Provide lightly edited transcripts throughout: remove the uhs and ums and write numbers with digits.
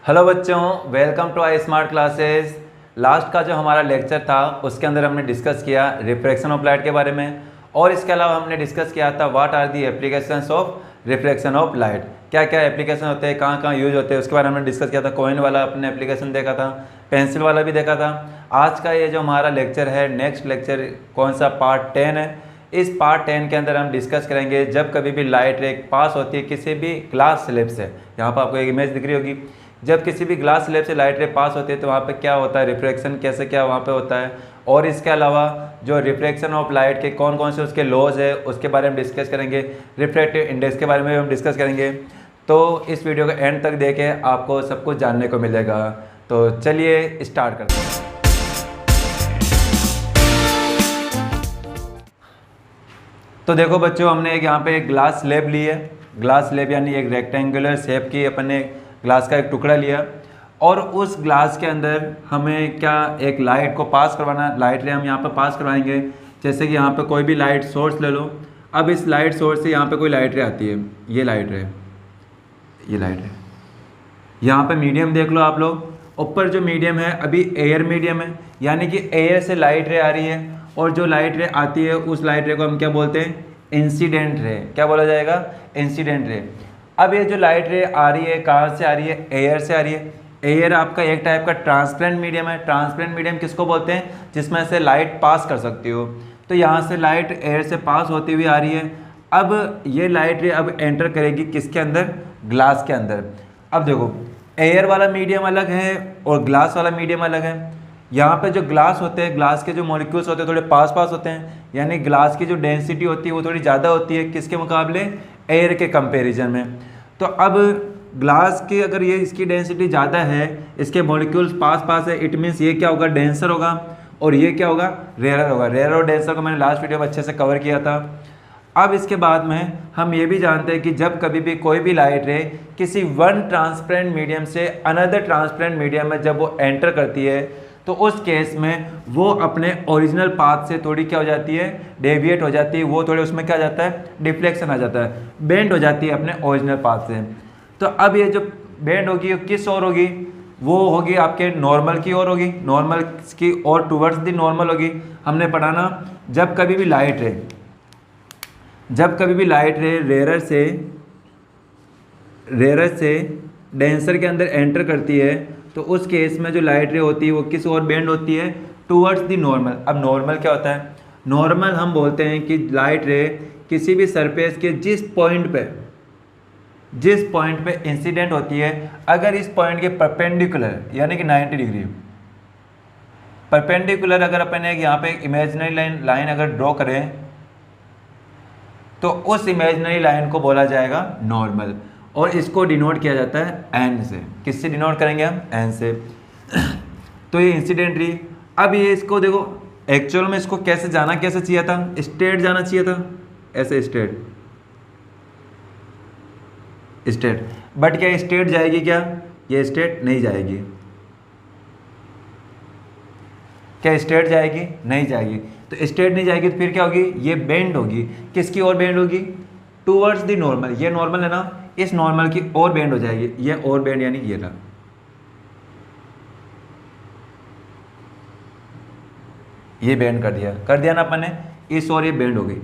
Hello बच्चों, welcome to I smart classes. Last का जो हमारा लेक्चर था उसके अंदर हमने डिस्कस किया रिफ्रैक्शन ऑफ लाइट के बारे में, और इसके अलावा हमने डिस्कस किया था what are the applications of refraction of light. क्या क्या एप्लीकेशन होते हैं, कहाँ कहाँ यूज होते हैं, उसके बारे में हमने डिस्कस किया था। कॉइन वाला अपने एप्लीकेशन देखा था, पेंसिल वाला भी देखा था। आज का ये जो हमारा लेक्चर है, नेक्स्ट लेक्चर कौन सा, पार्ट 10 है। इस पार्ट 10 के अंदर हम डिस्कस करेंगे जब कभी भी लाइट रे पास होती है किसी भी ग्लास स्लैब से। यहाँ पर आपको एक इमेज दिख रही होगी। जब किसी भी ग्लास स्लैब से लाइट रे पास होती है तो वहाँ पे क्या होता है, रिफ्रैक्शन कैसे क्या वहाँ पे होता है। और इसके अलावा जो रिफ्रैक्शन ऑफ लाइट के कौन कौन से उसके लॉज है उसके बारे में डिस्कस करेंगे। रिफ्रैक्टिव इंडेक्स के बारे में भी हम डिस्कस करेंगे। तो इस वीडियो को एंड तक देखे, आपको सब कुछ जानने को मिलेगा। तो चलिए स्टार्ट करते हैं। तो देखो बच्चों, हमने एक यहाँ पे एक ग्लास स्लैब ली है। ग्लास स्लैब यानी एक रेक्टेंगुलर शेप की अपने ग्लास का एक टुकड़ा लिया, और उस ग्लास के अंदर हमें क्या एक लाइट को पास करवाना। लाइट रे हम यहाँ पे पास करवाएंगे। जैसे कि यहाँ पे कोई भी लाइट सोर्स ले लो। अब इस लाइट सोर्स से यहाँ पे कोई लाइट रे आती है, ये लाइट रे, ये लाइट रे। यहाँ पे मीडियम देख लो आप लोग। ऊपर जो मीडियम है अभी एयर मीडियम है, यानी कि एयर से लाइट रे आ रही है, और जो लाइट रे आती है उस लाइट रे को हम क्या बोलते हैं, इंसिडेंट रे। क्या बोला जाएगा, इंसिडेंट रे। अब ये जो लाइट रे आ रही है कहाँ से आ रही है, एयर से आ रही है। एयर आपका एक टाइप का ट्रांसपेरेंट मीडियम है। ट्रांसपेरेंट मीडियम किसको बोलते हैं, जिसमें से लाइट पास कर सकती हो। तो यहाँ से लाइट एयर से पास होती हुई आ रही है। अब ये लाइट रे अब एंटर करेगी किसके अंदर, ग्लास के अंदर। अब देखो, एयर वाला मीडियम अलग है और ग्लास वाला मीडियम अलग है। यहाँ पे जो ग्लास होते हैं, ग्लास के जो मॉलिक्यूल्स होते हैं थोड़े पास पास होते हैं, यानी ग्लास की जो डेंसिटी होती है वो थोड़ी ज़्यादा होती है किसके मुकाबले, एयर के कंपैरिजन में। तो अब ग्लास की अगर ये इसकी डेंसिटी ज़्यादा है, इसके मॉलिक्यूल्स पास पास है, इट मीन्स ये क्या होगा, डेंसर होगा, और ये क्या होगा, रेयर होगा। रेयर और डेंसर को मैंने लास्ट वीडियो में अच्छे से कवर किया था। अब इसके बाद में हम ये भी जानते हैं कि जब कभी भी कोई भी लाइट रे किसी वन ट्रांसपेरेंट मीडियम से अनदर ट्रांसपेरेंट मीडियम में जब वो एंटर करती है, तो उस केस में वो अपने ओरिजिनल पाथ से थोड़ी क्या हो जाती है, डेविएट हो जाती है। वो थोड़े उसमें क्या आ जाता है, डिफ्लेक्शन आ जाता है, बेंड हो जाती है अपने ओरिजिनल पाथ से। तो अब ये जो बेंड होगी वो किस ओर होगी, वो होगी आपके नॉर्मल की ओर होगी, नॉर्मल की ओर, टूवर्ड्स द नॉर्मल होगी। हमने पढ़ा ना, जब कभी भी लाइट रे रेयर से डेंसर के अंदर एंटर करती है, तो उस केस में जो लाइट रे होती है वो किस ओर बेंड होती है, टूवर्ड्स द नॉर्मल। अब नॉर्मल क्या होता है, नॉर्मल हम बोलते हैं कि लाइट रे किसी भी सरफेस के जिस पॉइंट पे इंसिडेंट होती है, अगर इस पॉइंट के परपेंडिकुलर यानी कि 90 डिग्री परपेंडिकुलर अगर अपन एक यहाँ पे एक इमेजिनरी लाइन अगर ड्रॉ करें, तो उस इमेजिनरी लाइन को बोला जाएगा नॉर्मल, और इसको डिनोट किया जाता है एन से। किससे डिनोट करेंगे हम, एन से। तो ये इंसिडेंट रही। अब ये इसको देखो, एक्चुअल में इसको कैसे जाना कैसे चाहिए था, स्ट्रेट जाना चाहिए था, ऐसे स्ट्रेट, बट क्या स्ट्रेट जाएगी क्या, ये स्ट्रेट नहीं जाएगी। क्या स्ट्रेट जाएगी, नहीं जाएगी। तो स्ट्रेट नहीं जाएगी तो फिर क्या होगी, ये बेंड होगी। किसकी ओर बेंड होगी, टूवर्ड्स द नॉर्मल। ये नॉर्मल है ना, इस नॉर्मल की ओर बेंड हो जाएगी। ये ओर बेंड यानी ये रहा, ये बेंड कर दिया ना अपन ने, इस ओर ये बेंड हो गई।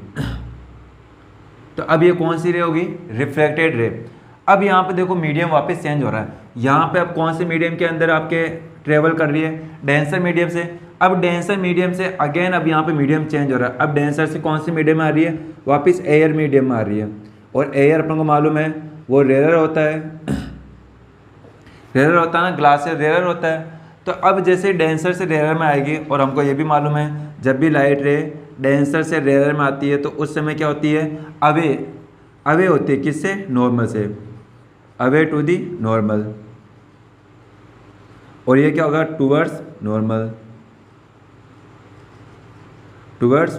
तो अब ये कौन सी रे होगी, रिफ्लेक्टेड रे। अब यहाँ पे देखो मीडियम वापस चेंज हो रहा है। यहाँ पे अब कौन से मीडियम के अंदर आपके ट्रेवल कर रही है, डेंसर मीडियम से। अब डेंसर मीडियम से अगेन अब यहाँ पे मीडियम चेंज हो रहा है। अब डेंसर से कौन सी मीडियम में आ रही है, वापस एयर मीडियम में आ रही है। और एयर अपन को मालूम है वो रेयर होता है, रेयर होता है ना, ग्लास से रेयर होता है। तो अब जैसे डेंसर से रेयर में आएगी, और हमको ये भी मालूम है जब भी लाइट रे डेंसर से रेयर में आती है तो उस समय क्या होती है, अवे होती है किससे, नॉर्मल से, अवे टू दी नॉर्मल। और ये क्या होगा, टूवर्ड्स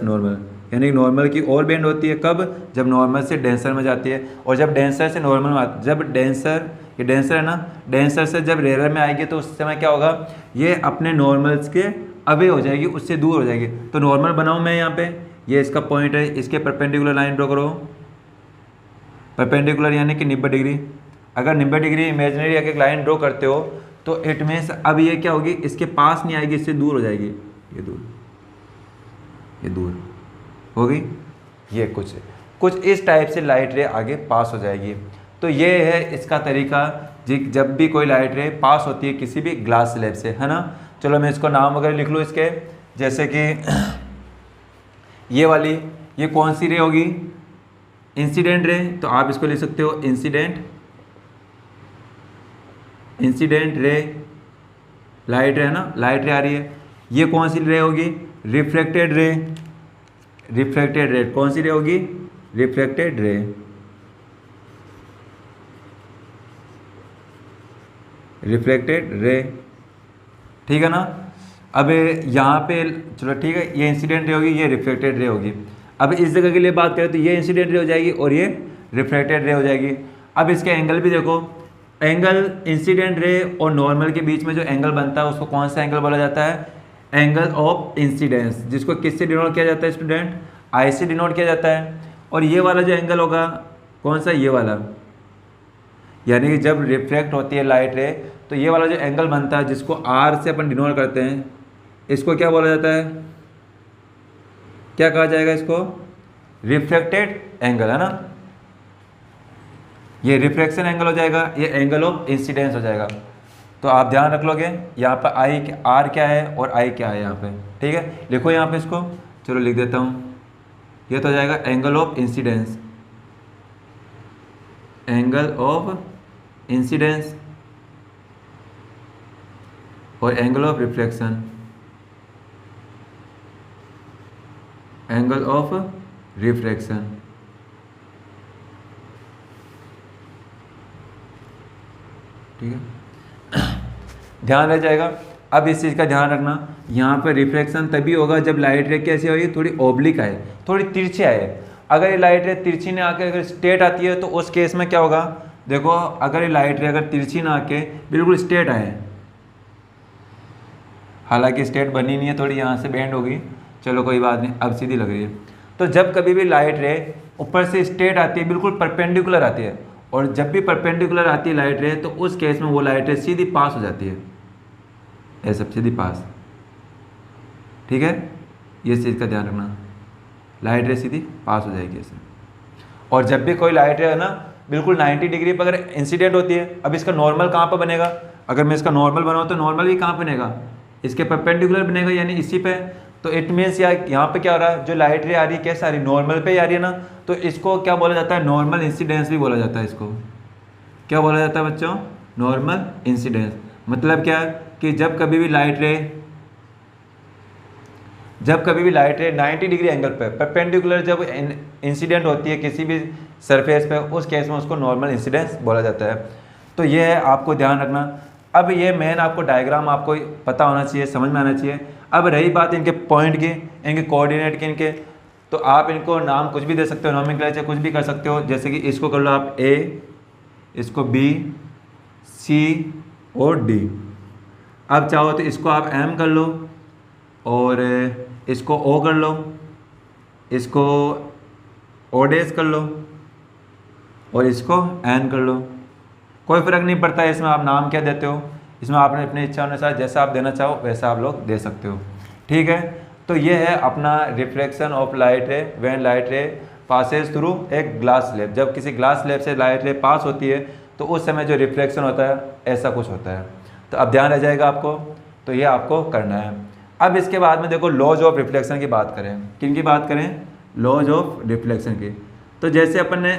नॉर्मल, यानी नॉर्मल की ओर बेंड होती है। कब, जब नॉर्मल से डेंसर में जाती है। और जब डेंसर से नॉर्मल में जब डेंसर, ये डेंसर है ना, डेंसर से जब रेयर में आएगी तो उस समय क्या होगा, ये अपने नॉर्मल्स के अवे हो जाएगी, उससे दूर हो जाएगी। तो नॉर्मल बनाऊँ मैं यहाँ पे, ये इसका पॉइंट है, इसके परपेंडिकुलर लाइन ड्रॉ करो, परपेंडिकुलर यानी कि 90 डिग्री। अगर 90 डिग्री इमेजिनरी एक लाइन ड्रॉ करते हो तो इट मीन्स अब ये क्या होगी, इसके पास नहीं आएगी, इससे दूर हो जाएगी, ये दूर हो गई। ये कुछ इस टाइप से लाइट रे आगे पास हो जाएगी। तो ये है इसका तरीका जी, जब भी कोई लाइट रे पास होती है किसी भी ग्लास स्लैब से, है ना। चलो मैं इसको नाम वगैरह लिख लूँ इसके, जैसे कि ये वाली, ये कौन सी रे होगी, इंसिडेंट रे, तो आप इसको लिख सकते हो इंसिडेंट रे, लाइट रे है ना, लाइट रे आ रही है। ये कौन सी रे होगी, रिफ्लेक्टेड रे, कौन सी रे होगी, रिफ्लेक्टेड रे, ठीक है ना। अब यहाँ पे चलो ठीक है, ये इंसिडेंट रे होगी, ये रिफ्लेक्टेड रे होगी। अब इस जगह के लिए बात करें तो ये इंसिडेंट रे हो जाएगी और ये रिफ्लेक्टेड रे हो जाएगी। अब इसके एंगल भी देखो, एंगल इंसिडेंट रे और नॉर्मल के बीच में जो एंगल बनता है उसको कौन सा एंगल बोला जाता है, एंगल ऑफ इंसिडेंस, जिसको किससे डिनोट किया जाता है स्टूडेंट, आई से डिनोट किया जाता है। और ये वाला जो एंगल होगा कौन सा, ये वाला, यानी कि जब रिफ्लेक्ट होती है लाइट रे तो ये वाला जो एंगल बनता है जिसको आर से अपन डिनोट करते हैं, इसको क्या बोला जाता है, क्या कहा जाएगा इसको, रिफ्लेक्टेड एंगल, है ना। ये रिफ्लेक्शन एंगल हो जाएगा, ये एंगल ऑफ इंसिडेंस हो जाएगा। तो आप ध्यान रख लोगे यहाँ पर आई आर क्या है और आई क्या है यहाँ पे, ठीक है। लिखो यहाँ पे इसको, चलो लिख देता हूँ, ये तो हो जाएगा angle of incidence, angle of incidence और angle of reflection, angle of reflection, ठीक है। ध्यान रह जाएगा। अब इस चीज़ का ध्यान रखना, यहाँ पर रिफ्लेक्शन तभी होगा जब लाइट रे कैसी होगी, थोड़ी ओब्लिक आए, थोड़ी तिरछी आए। अगर ये लाइट रे तिरछी ने आके अगर स्ट्रेट आती है तो उस केस में क्या होगा, देखो अगर ये लाइट रे अगर तिरछी ना आके बिल्कुल स्ट्रेट आए, हालांकि स्ट्रेट बनी नहीं है, थोड़ी यहाँ से बेंड होगी, चलो कोई बात नहीं, अब सीधी लग रही है। तो जब कभी भी लाइट रे ऊपर से स्ट्रेट आती है, बिल्कुल परपेंडिकुलर आती है, और जब भी परपेंडिकुलर आती है लाइट रे तो उस केस में वो लाइट रे सीधी पास हो जाती है, ऐसा सीधी पास, ठीक है। ये चीज़ का ध्यान रखना, लाइट रे सीधी पास हो जाएगी ऐसे। और जब भी कोई लाइट रे है ना बिल्कुल 90 डिग्री पर अगर इंसिडेंट होती है, अब इसका नॉर्मल कहाँ पर बनेगा, अगर मैं इसका नॉर्मल बनाऊँ तो नॉर्मल भी कहाँ बनेगा, इसके परपेंडिकुलर बनेगा, यानी इसी पे। तो इट मीन्स यहाँ पे क्या हो रहा है, जो लाइट रे आ रही है कैसे आ रही है, नॉर्मल पे आ रही है ना, तो इसको क्या बोला जाता है, नॉर्मल इंसिडेंस भी बोला जाता है। इसको क्या बोला जाता है बच्चों, नॉर्मल इंसिडेंस। मतलब क्या है कि जब कभी भी लाइट रे 90 डिग्री एंगल पे परपेंडिकुलर जब इंसिडेंट होती है किसी भी सरफेस पे, उस केस में उसको नॉर्मल इंसिडेंस बोला जाता है। तो ये है, आपको ध्यान रखना। अब ये मेन आपको डायग्राम आपको पता होना चाहिए, समझ में आना चाहिए। अब रही बात इनके पॉइंट की, इनके कोऑर्डिनेट की, इनके, तो आप इनको नाम कुछ भी दे सकते हो, नोमेनक्लेचर कुछ भी कर सकते हो। जैसे कि इसको कर लो आप ए, इसको बी, सी और डी। अब चाहो तो इसको आप एम कर लो और इसको ओ कर लो, इसको ओ डेस कर लो और इसको एन कर लो, कोई फ़र्क नहीं पड़ता है इसमें आप नाम क्या देते हो। इसमें आपने अपनी इच्छा अनुसार जैसा आप देना चाहो वैसा आप लोग दे सकते हो, ठीक है। तो ये है अपना रिफ्लेक्शन ऑफ लाइट रे when light ray passes through एक ग्लास स्लैब। जब किसी ग्लास स्लैब से लाइट रे पास होती है तो उस समय जो रिफ्लेक्शन होता है ऐसा कुछ होता है। तो अब ध्यान रह जाएगा आपको, तो ये आपको करना है। अब इसके बाद में देखो लॉज ऑफ रिफ्लेक्शन की बात करें, किन की बात करें, लॉज ऑफ रिफ्लेक्शन की। तो जैसे अपन ने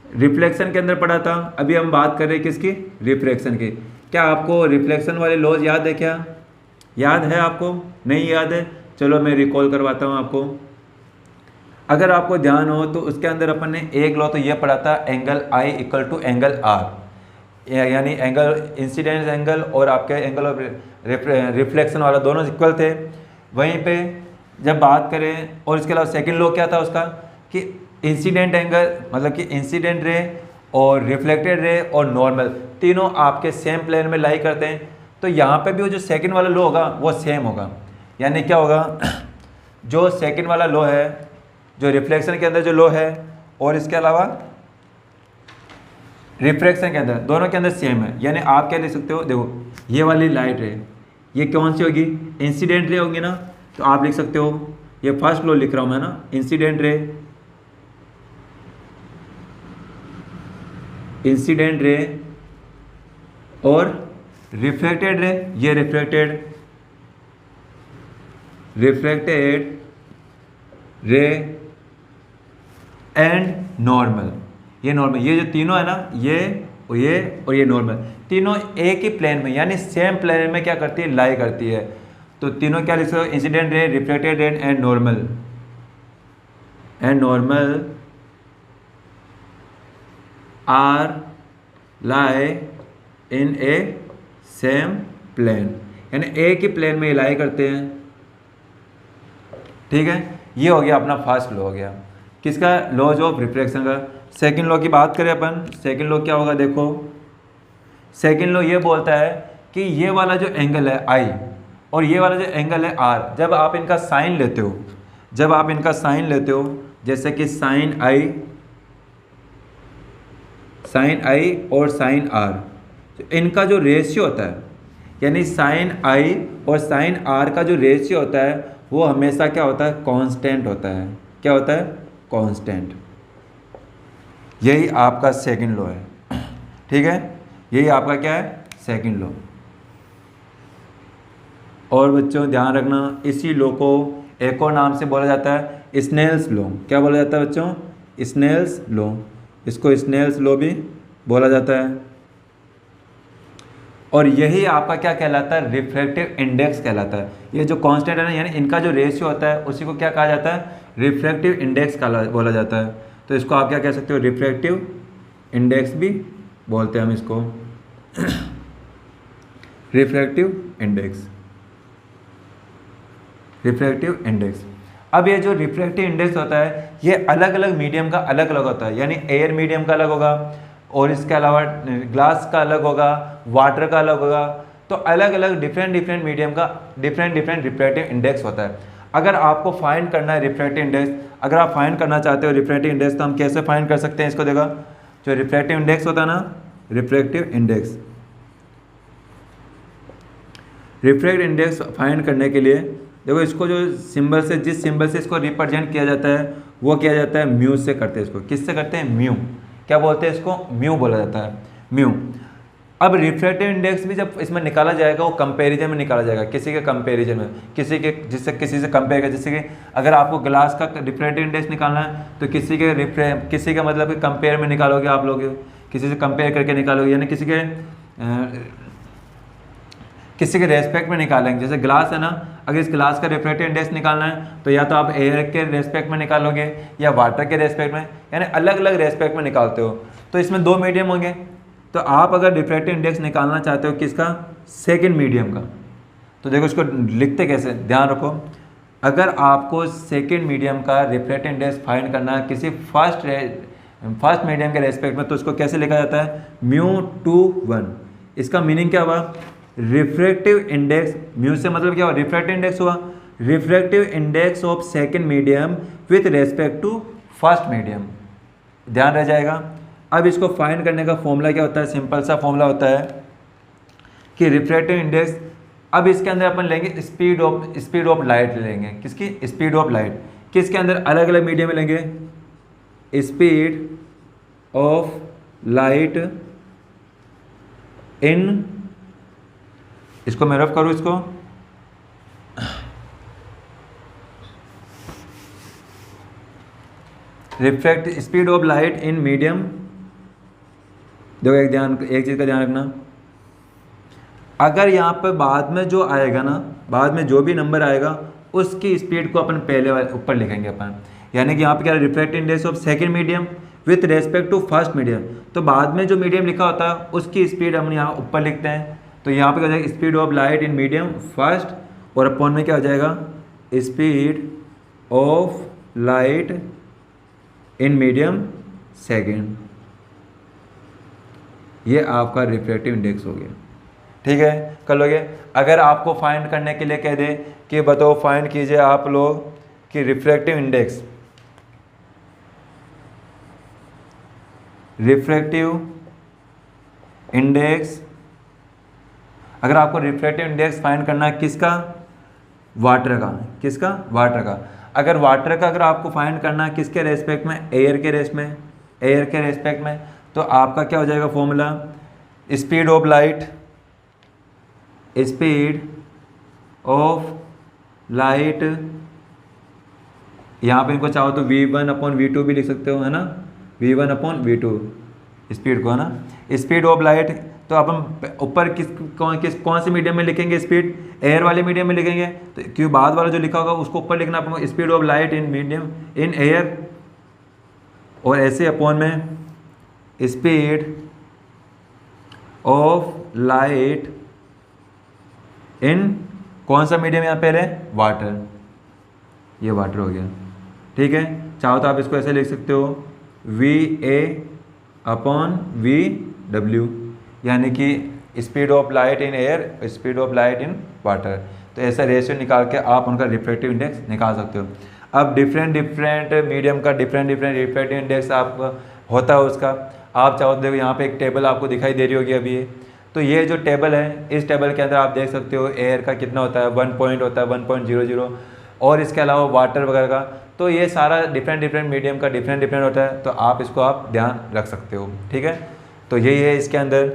रिफ्लेक्शन के अंदर पढ़ा था, अभी हम बात कर रहे हैं किसकी, रिफ्लेक्शन की। क्या आपको रिफ्लेक्शन वाले लॉज याद है, क्या याद है आपको, नहीं याद है, चलो मैं रिकॉल करवाता हूँ आपको। अगर आपको ध्यान हो तो उसके अंदर अपन ने एक लॉ तो ये पढ़ा था, angle i equal to angle r, यानी एंगल इंसिडेंस एंगल और आपके एंगल ऑफ रिफ्लेक्शन वाला दोनों इक्वल थे। वहीं पे जब बात करें, और इसके अलावा सेकंड लॉ क्या था उसका, कि इंसिडेंट एंगल मतलब कि इंसिडेंट रे और रिफ्लेक्टेड रे और नॉर्मल तीनों आपके सेम प्लेन में लाई करते हैं। तो यहाँ पे भी वो जो सेकंड वाला लॉ होगा वो सेम होगा, यानी क्या होगा, जो सेकंड वाला लॉ है, जो रिफ्लेक्शन के अंदर जो लॉ है, और इसके अलावा रिफ्रैक्शन के अंदर, दोनों के अंदर सेम है। यानी आप क्या लिख सकते हो, देखो ये वाली लाइट रे, ये कौन सी होगी, इंसिडेंट रे होगी ना। तो आप लिख सकते हो, ये फर्स्ट लॉ लिख रहा हूँ मैं ना, इंसिडेंट रे, इंसिडेंट रे और रिफ्लेक्टेड रे, ये रिफ्लेक्टेड रे एंड नॉर्मल, ये नॉर्मल, ये जो तीनों है ना, ये और ये नॉर्मल, तीनों एक ही प्लेन में यानी सेम प्लेन में क्या करती है, लाई करती है। तो तीनों क्या लिख सकते हो, incident ray, reflected ray and normal are lie in a same plane, यानी एक ही प्लेन में लाई करते हैं। ठीक है, ये हो गया अपना फर्स्ट लॉ हो गया, किसका, लॉज ऑफ रिफ्रैक्शन का। सेकंड लॉ की बात करें अपन, सेकंड लॉ क्या होगा, देखो सेकंड लॉ ये बोलता है कि ये वाला जो एंगल है आई और ये वाला जो एंगल है आर, जब आप इनका साइन लेते हो, जब आप इनका साइन लेते हो, जैसे कि साइन आई और साइन आर, तो इनका जो रेशियो होता है, यानी साइन आई और साइन आर का जो रेशियो होता है वो हमेशा क्या होता है, कांस्टेंट होता है। क्या होता है, कांस्टेंट। यही आपका सेकंड लॉ है। ठीक है, यही आपका क्या है, सेकंड लॉ। और बच्चों ध्यान रखना, इसी लॉ को एक और नाम से बोला जाता है स्नेल्स लॉ। क्या बोला जाता है बच्चों, स्नेल्स लॉ, इसको स्नेल्स लॉ भी बोला जाता है। और यही आपका क्या कहलाता है, रिफ्रैक्टिव इंडेक्स कहलाता है। ये जो कांस्टेंट है ना, यानी इनका जो रेशियो होता है उसी को क्या कहा जाता है, रिफ्रैक्टिव इंडेक्स बोला जाता है। तो इसको आप क्या कह सकते हो, रिफ्रैक्टिव इंडेक्स भी बोलते हैं हम इसको, रिफ्रैक्टिव इंडेक्स। अब ये जो रिफ्रैक्टिव इंडेक्स होता है ये अलग अलग मीडियम का अलग अलग होता है, यानी एयर मीडियम का अलग होगा और इसके अलावा ग्लास का अलग होगा, वाटर का अलग होगा। तो अलग अलग डिफरेंट मीडियम का डिफरेंट रिफ्रैक्टिव इंडेक्स होता है। अगर आपको फाइंड करना है रिफ्रैक्टिव इंडेक्स, अगर आप फाइंड करना चाहते हो रिफ्रैक्टिव इंडेक्स, तो हम कैसे फाइंड कर सकते हैं इसको, देखो जो रिफ्रैक्टिव इंडेक्स होता है ना, रिफ्रैक्टिव इंडेक्स फाइंड करने के लिए देखो, इसको जो सिंबल से, जिस सिंबल से इसको रिप्रेजेंट किया जाता है वो किया जाता है म्यू से करते हैं। इसको किससे करते हैं, म्यू। क्या बोलते हैं इसको, म्यू बोला जाता है, म्यू। अब रिफ्रैक्टिव इंडेक्स भी जब इसमें निकाला जाएगा वो कंपैरिजन में निकाला जाएगा, किसी के कंपैरिजन में, किसी से कंपेयर कर। जैसे कि अगर आपको ग्लास का रिफ्रैक्टिव इंडेक्स निकालना है तो किसी के मतलब कि कंपेयर में निकालोगे आप लोग, किसी से कंपेयर करके निकालोगे, यानी किसी के रेस्पेक्ट में निकालेंगे। जैसे ग्लास है ना, अगर इस ग्लास का रिफ्रैक्टिव इंडेक्स निकालना है तो या तो आप एयर के रेस्पेक्ट में निकालोगे या वाटर के रेस्पेक्ट में, यानी अलग अलग रेस्पेक्ट में निकालते हो। तो इसमें दो मीडियम होंगे, तो आप अगर रिफ्रैक्टिव इंडेक्स निकालना चाहते हो किसका, सेकंड मीडियम का, तो देखो इसको लिखते कैसे, ध्यान रखो। अगर आपको सेकंड मीडियम का रिफ्रैक्टिव इंडेक्स फाइंड करना है किसी फर्स्ट मीडियम के रेस्पेक्ट में, तो उसको कैसे लिखा जाता है, μ/1। इसका मीनिंग क्या हुआ, रिफ्रैक्टिव इंडेक्स, म्यू से मतलब क्या हुआ, रिफ्रैक्टिव इंडेक्स हुआ, refractive index of second medium with respect to first medium, ध्यान रह जाएगा। अब इसको फाइंड करने का फॉर्मूला क्या होता है, सिंपल सा फॉर्मूला होता है कि रिफ्रैक्टिव इंडेक्स, अब इसके अंदर अपन लेंगे स्पीड ऑफ लाइट लेंगे, किसकी, स्पीड ऑफ लाइट, किसके अंदर, अलग अलग मीडियम में लेंगे, स्पीड ऑफ लाइट इन, इसको मैं रफ करूँ, इसको refract speed of light in medium. देखो एक चीज़ का ध्यान रखना, अगर यहाँ पर बाद में जो आएगा ना, बाद में जो भी नंबर आएगा उसकी स्पीड को अपन पहले वाले ऊपर लिखेंगे अपन, यानी कि यहाँ पे क्या है, refractive index of second medium with respect to first medium, तो बाद में जो मीडियम लिखा होता है उसकी स्पीड हम यहाँ ऊपर लिखते हैं। तो यहाँ पे क्या हो जाएगा, speed of light in medium first, और अपॉन में क्या हो जाएगा, speed of light in medium second. ये आपका रिफ्रैक्टिव इंडेक्स हो गया। ठीक है, कर लोगे। अगर आपको फाइंड करने के लिए कह दे कि बताओ फाइंड कीजिए आप लोग कि रिफ्रैक्टिव इंडेक्स, अगर आपको रिफ्रैक्टिव इंडेक्स फाइंड करना है किसका, वाटर का, किसका, वाटर का। अगर वाटर का अगर आपको फाइंड करना है किसके रेस्पेक्ट में, एयर के रेस में, एयर के रेस्पेक्ट में, तो आपका क्या हो जाएगा formula, speed of light, speed of light, यहाँ पे इनको चाहो तो v1/v2 भी लिख सकते हो, है ना, v1/v2 स्पीड को, है ना, स्पीड ऑफ लाइट। तो अब हम ऊपर कौन से मीडियम में लिखेंगे स्पीड, एयर वाले मीडियम में लिखेंगे, तो क्यों बाद वाला जो लिखा होगा उसको ऊपर लिखना अपन, speed of light in medium in air, और ऐसे अपॉन में स्पीड ऑफ लाइट इन कौन सा मीडियम यहाँ पहले, वाटर, ये वाटर हो गया, ठीक है। चाहो तो आप इसको ऐसे लिख सकते हो VA/VW, यानी कि speed of light in air, speed of light in water. तो ऐसा रेशियो निकाल के आप उनका रिफ्रैक्टिव इंडेक्स निकाल सकते हो। अब डिफरेंट मीडियम का डिफरेंट रिफ्रैक्टिव इंडेक्स आपका होता है उसका। आप चाहो तो देखो यहाँ पे एक टेबल आपको दिखाई दे रही होगी अभी ये, तो ये जो टेबल है, इस टेबल के अंदर आप देख सकते हो एयर का कितना होता है, 1 पॉइंट होता है, 1.00, और इसके अलावा वाटर वगैरह का। तो ये सारा डिफरेंट मीडियम का डिफरेंट होता है, तो आप इसको आप ध्यान रख सकते हो, ठीक है। तो यही है इसके अंदर।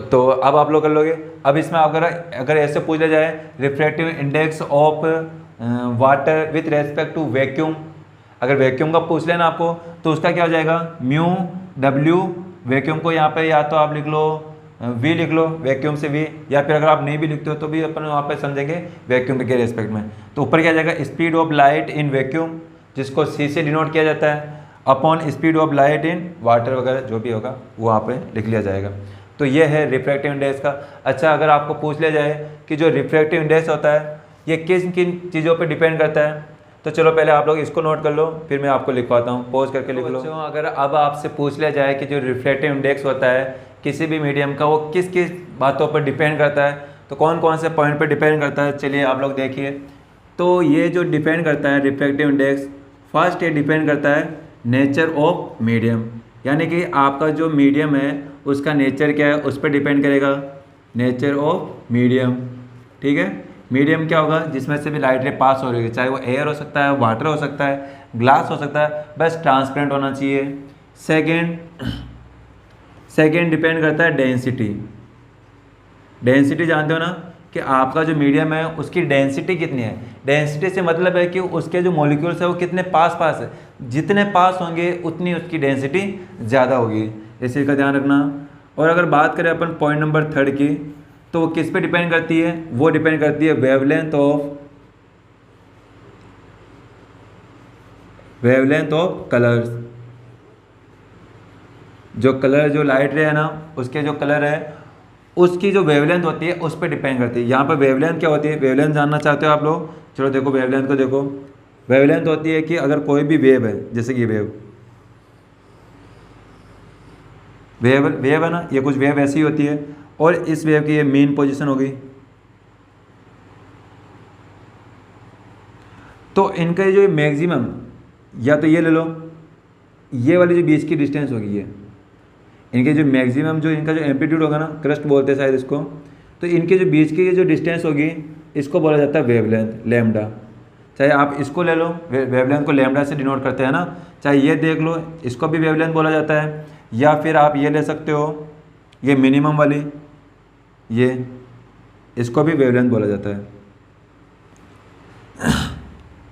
तो अब आप लोग कर लोगे। अब इसमें अगर ऐसे पूछ लिया जाए refractive index of water with respect to vacuum, अगर वैक्यूम का पूछ लेना आपको, तो उसका क्या हो जाएगा, μW, वैक्यूम को यहाँ पे या तो आप लिख लो V लिख लो, वैक्यूम से V, या फिर अगर आप नहीं भी लिखते हो तो भी अपन वहाँ पे समझेंगे वैक्यूम के रेस्पेक्ट में। तो ऊपर क्या जाएगा, speed of light in vacuum, जिसको C से डिनोट किया जाता है, upon speed of light in water वगैरह जो भी होगा वो वहाँ पे लिख लिया जाएगा। तो ये है रिफ्रैक्टिव इंडेक्स का। अच्छा, अगर आपको पूछ लिया जाए कि जो रिफ्रैक्टिव इंडेक्स होता है ये किन किन चीज़ों पे डिपेंड करता है, तो चलो पहले आप लोग इसको नोट कर लो, फिर मैं आपको लिखवाता हूँ, पॉज करके लिख लो। अगर अब आपसे पूछ लिया जाए कि जो रिफ्रैक्टिव इंडेक्स होता है किसी भी मीडियम का, वो किस किस बातों पर डिपेंड करता है, तो कौन कौन से पॉइंट पर डिपेंड करता है, चलिए आप लोग देखिए। तो ये जो डिपेंड करता है रिफ्रैक्टिव इंडेक्स, फर्स्ट ये डिपेंड करता है नेचर ऑफ मीडियम, यानी कि आपका जो मीडियम है उसका नेचर क्या है उस पर डिपेंड करेगा, नेचर ऑफ मीडियम, ठीक है। मीडियम क्या होगा, जिसमें से भी लाइट रे पास हो रही है, चाहे वो एयर हो सकता है, वाटर हो सकता है, ग्लास हो सकता है, बस ट्रांसपेरेंट होना चाहिए। सेकेंड डिपेंड करता है डेंसिटी। डेंसिटी जानते हो ना कि आपका जो मीडियम है उसकी डेंसिटी कितनी है। डेंसिटी से मतलब है कि उसके जो मॉलिक्यूल्स है वो कितने पास है, जितने पास होंगे उतनी उसकी डेंसिटी ज़्यादा होगी, इस चीज़ का ध्यान रखना। और अगर बात करें अपन पॉइंट नंबर 3 की, तो वो किस पे डिपेंड करती है, वो डिपेंड करती है वेवलेंथ ऑफ कलर्स। जो कलर, जो लाइट रे है ना, उसके जो कलर है उसकी जो वेवलेंथ होती है उस पर डिपेंड करती है। यहाँ पर वेवलेंथ क्या होती है, वेवलेंथ जानना चाहते हो आप लोग, चलो देखो वेवलेंथ को देखो। वेवलेंथ होती है कि अगर कोई भी वेव है, जैसे कि वेव है ना, ये कुछ वेव ऐसी होती है, और इस वेव की ये मेन पोजीशन हो गई, तो इनका जो मैक्सिमम, या तो ये ले लो, ये वाली जो बीच की डिस्टेंस होगी, ये इनके जो मैक्सिमम जो इनका जो एम्पलीट्यूड होगा ना, क्रस्ट बोलते हैं शायद इसको, तो इनके जो बीच की जो डिस्टेंस होगी इसको बोला जाता है वेवलेंथ, लैम्डा। चाहे आप इसको ले लो, वेवलेंथ को लैम्डा से डिनोट करते हैं ना, चाहे ये देख लो, इसको भी वेवलेंथ बोला जाता है, या फिर आप ये ले सकते हो, ये मिनिमम वाली, ये इसको भी वेवलेंथ बोला जाता है,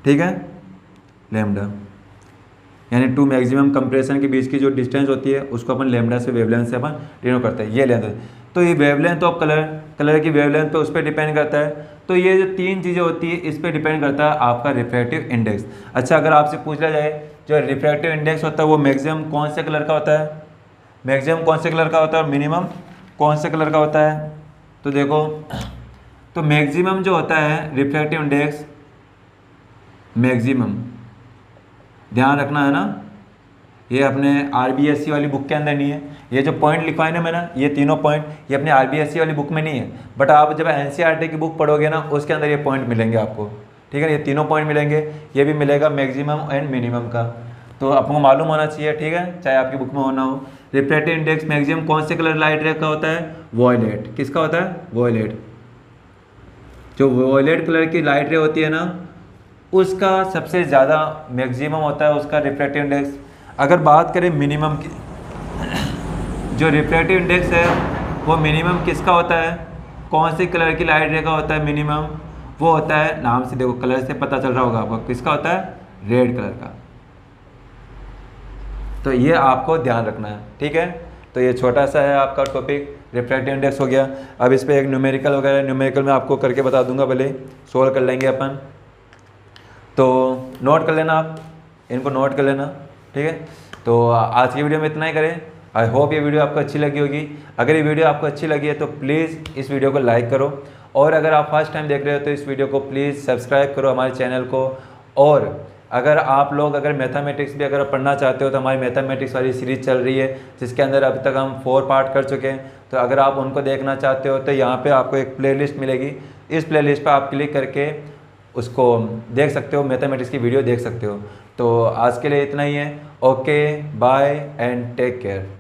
ठीक है, लैम्डा। यानी टू मैक्सिमम कंप्रेशन के बीच की जो डिस्टेंस होती है उसको अपन लैम्डा से वेवलेंथ से अपन डिनोट करते हैं, ये लेंथ। तो ये वेवलेंथ ऑफ कलर की वेवलेंथ पे उस पर डिपेंड करता है। तो ये जो 3 चीज़ें होती है इस पर डिपेंड करता है आपका रिफ्रैक्टिव इंडेक्स। अच्छा, अगर आपसे पूछ लिया जाए जो रिफ्रैक्टिव इंडेक्स होता है वो मैक्सिमम कौन से कलर का होता है, मैक्सिमम कौन से कलर का होता है और मिनिमम कौन से कलर का होता है, तो देखो, तो मैक्सिमम जो होता है रिफ्रैक्टिव इंडेक्स, मैक्सिमम ध्यान रखना है ना, ये अपने RBSC वाली बुक के अंदर नहीं है। ये जो पॉइंट लिखवाए ना मैंने, ये तीनों पॉइंट, ये अपने RBSC वाली बुक में नहीं है, बट आप जब NCERT की बुक पढ़ोगे ना उसके अंदर ये पॉइंट मिलेंगे आपको, ठीक है। ये तीनों पॉइंट मिलेंगे, ये भी मिलेगा मैक्सिमम एंड मिनिमम का, तो आपको मालूम होना चाहिए, ठीक है, चाहे आपकी बुक में होना हो। रिफ्रैक्टिव इंडेक्स मैक्सिमम कौन से कलर लाइट रे का होता है? वॉयलेट। किसका होता है? वॉयलेट। जो वॉयलेट कलर की लाइट रे होती है ना, उसका सबसे ज़्यादा मैक्सिमम होता है उसका रिफ्रैक्टिव इंडेक्स। अगर बात करें मिनिमम की, जो रिफ्रैक्टिव इंडेक्स है वो मिनिमम किसका होता है? कौन सी कलर की लाइट रे का होता है मिनिमम? वो होता है, नाम से देखो, कलर से पता चल रहा होगा आपको, किसका होता है? रेड कलर का। तो ये आपको ध्यान रखना है, ठीक है। तो ये छोटा सा है आपका टॉपिक, रिफ्रैक्टिव इंडेक्स हो गया। अब इस पर एक न्यूमेरिकल वगैरह, न्यूमेरिकल में आपको करके बता दूंगा, भले सोल्व कर लेंगे अपन। तो नोट कर लेना, आप इनको नोट कर लेना, ठीक है। तो आज की वीडियो में इतना ही करें। आई होप ये वीडियो आपको अच्छी लगी होगी। अगर ये वीडियो आपको अच्छी लगी है तो प्लीज़ इस वीडियो को लाइक करो, और अगर आप फर्स्ट टाइम देख रहे हो तो इस वीडियो को प्लीज़ सब्सक्राइब करो हमारे चैनल को। और अगर आप लोग अगर मैथमेटिक्स भी अगर पढ़ना चाहते हो तो हमारी मैथमेटिक्स वाली सीरीज़ चल रही है, जिसके अंदर अभी तक हम 4 पार्ट कर चुके हैं। तो अगर आप उनको देखना चाहते हो तो यहाँ पे आपको एक प्लेलिस्ट मिलेगी, इस प्लेलिस्ट पर आप क्लिक करके उसको देख सकते हो, मैथमेटिक्स की वीडियो देख सकते हो। तो आज के लिए इतना ही है। Okay, bye and take care.